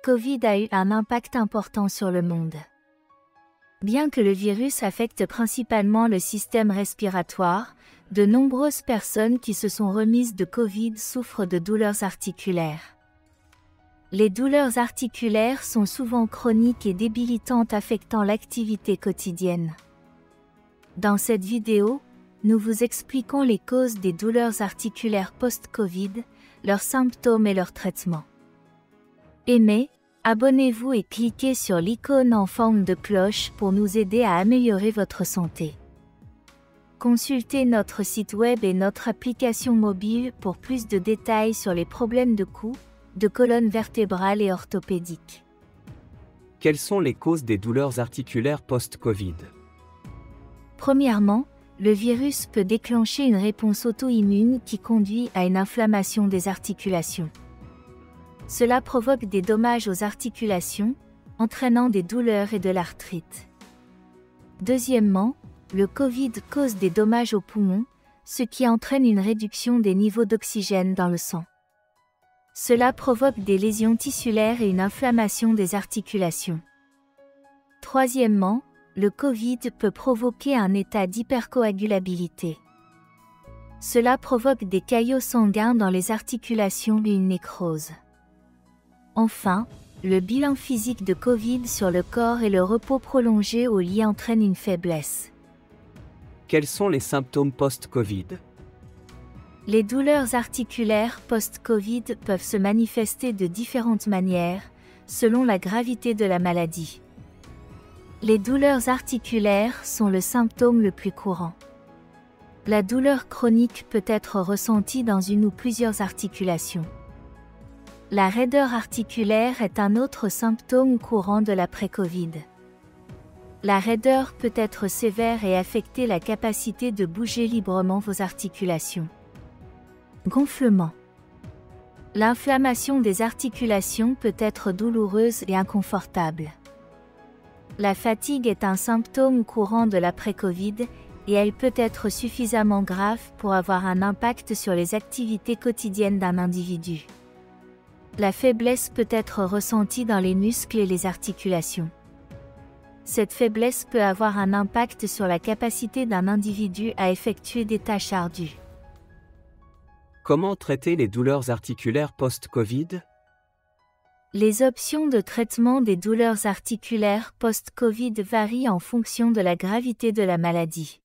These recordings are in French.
Covid a eu un impact important sur le monde. Bien que le virus affecte principalement le système respiratoire, de nombreuses personnes qui se sont remises de Covid souffrent de douleurs articulaires. Les douleurs articulaires sont souvent chroniques et débilitantes affectant l'activité quotidienne. Dans cette vidéo, nous vous expliquons les causes des douleurs articulaires post-Covid, leurs symptômes et leurs traitements. Aimez, abonnez-vous et cliquez sur l'icône en forme de cloche pour nous aider à améliorer votre santé. Consultez notre site web et notre application mobile pour plus de détails sur les problèmes de cou, de colonne vertébrale et orthopédique. Quelles sont les causes des douleurs articulaires post-Covid? Premièrement, le virus peut déclencher une réponse auto-immune qui conduit à une inflammation des articulations. Cela provoque des dommages aux articulations, entraînant des douleurs et de l'arthrite. Deuxièmement, le Covid cause des dommages aux poumons, ce qui entraîne une réduction des niveaux d'oxygène dans le sang. Cela provoque des lésions tissulaires et une inflammation des articulations. Troisièmement, le Covid peut provoquer un état d'hypercoagulabilité. Cela provoque des caillots sanguins dans les articulations et une nécrose. Enfin, le bilan physique de Covid sur le corps et le repos prolongé au lit entraînent une faiblesse. Quels sont les symptômes post-Covid? Les douleurs articulaires post-Covid peuvent se manifester de différentes manières, selon la gravité de la maladie. Les douleurs articulaires sont le symptôme le plus courant. La douleur chronique peut être ressentie dans une ou plusieurs articulations. La raideur articulaire est un autre symptôme courant de l'après-Covid. La raideur peut être sévère et affecter la capacité de bouger librement vos articulations. Gonflement. L'inflammation des articulations peut être douloureuse et inconfortable. La fatigue est un symptôme courant de l'après-Covid et elle peut être suffisamment grave pour avoir un impact sur les activités quotidiennes d'un individu. La faiblesse peut être ressentie dans les muscles et les articulations. Cette faiblesse peut avoir un impact sur la capacité d'un individu à effectuer des tâches ardues. Comment traiter les douleurs articulaires post-Covid? Les options de traitement des douleurs articulaires post-Covid varient en fonction de la gravité de la maladie.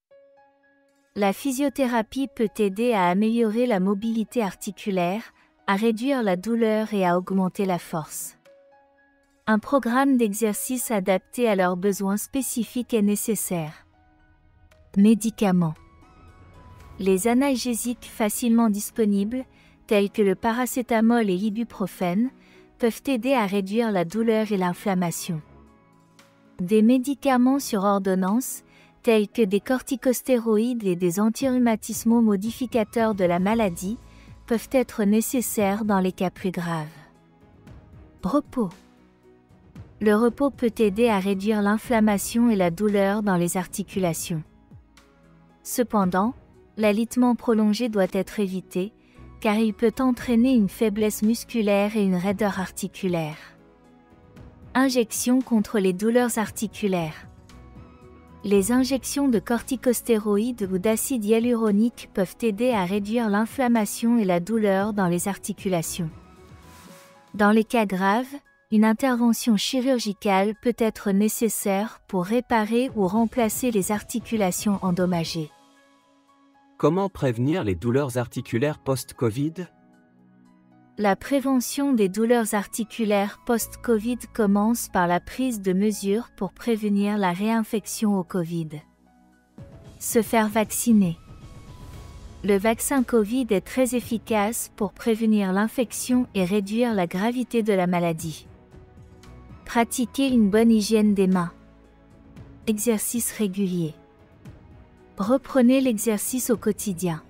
La physiothérapie peut aider à améliorer la mobilité articulaire, à réduire la douleur et à augmenter la force. Un programme d'exercice adapté à leurs besoins spécifiques est nécessaire. Médicaments. Les analgésiques facilement disponibles, tels que le paracétamol et l'ibuprofène, peuvent aider à réduire la douleur et l'inflammation. Des médicaments sur ordonnance, tels que des corticostéroïdes et des antirhumatismaux modificateurs de la maladie, peuvent être nécessaires dans les cas plus graves. Repos. Le repos peut aider à réduire l'inflammation et la douleur dans les articulations. Cependant, l'alitement prolongé doit être évité, car il peut entraîner une faiblesse musculaire et une raideur articulaire. Injections contre les douleurs articulaires. Les injections de corticostéroïdes ou d'acide hyaluronique peuvent aider à réduire l'inflammation et la douleur dans les articulations. Dans les cas graves, une intervention chirurgicale peut être nécessaire pour réparer ou remplacer les articulations endommagées. Comment prévenir les douleurs articulaires post-Covid? La prévention des douleurs articulaires post-Covid commence par la prise de mesures pour prévenir la réinfection au Covid. Se faire vacciner. Le vaccin Covid est très efficace pour prévenir l'infection et réduire la gravité de la maladie. Pratiquer une bonne hygiène des mains. Exercice régulier. Reprenez l'exercice au quotidien.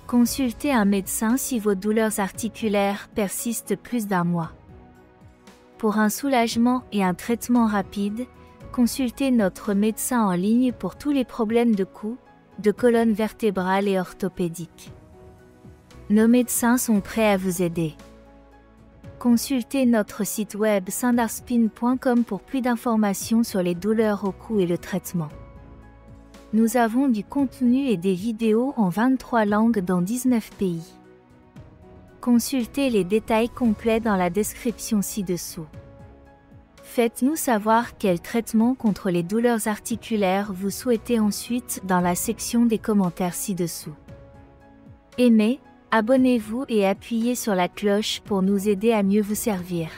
Consultez un médecin si vos douleurs articulaires persistent plus d'un mois. Pour un soulagement et un traitement rapide, consultez notre médecin en ligne pour tous les problèmes de cou, de colonne vertébrale et orthopédique. Nos médecins sont prêts à vous aider. Consultez notre site web sandarspin.com pour plus d'informations sur les douleurs au cou et le traitement. Nous avons du contenu et des vidéos en 23 langues dans 19 pays. Consultez les détails complets dans la description ci-dessous. Faites-nous savoir quel traitement contre les douleurs articulaires vous souhaitez ensuite dans la section des commentaires ci-dessous. Aimez, abonnez-vous et appuyez sur la cloche pour nous aider à mieux vous servir.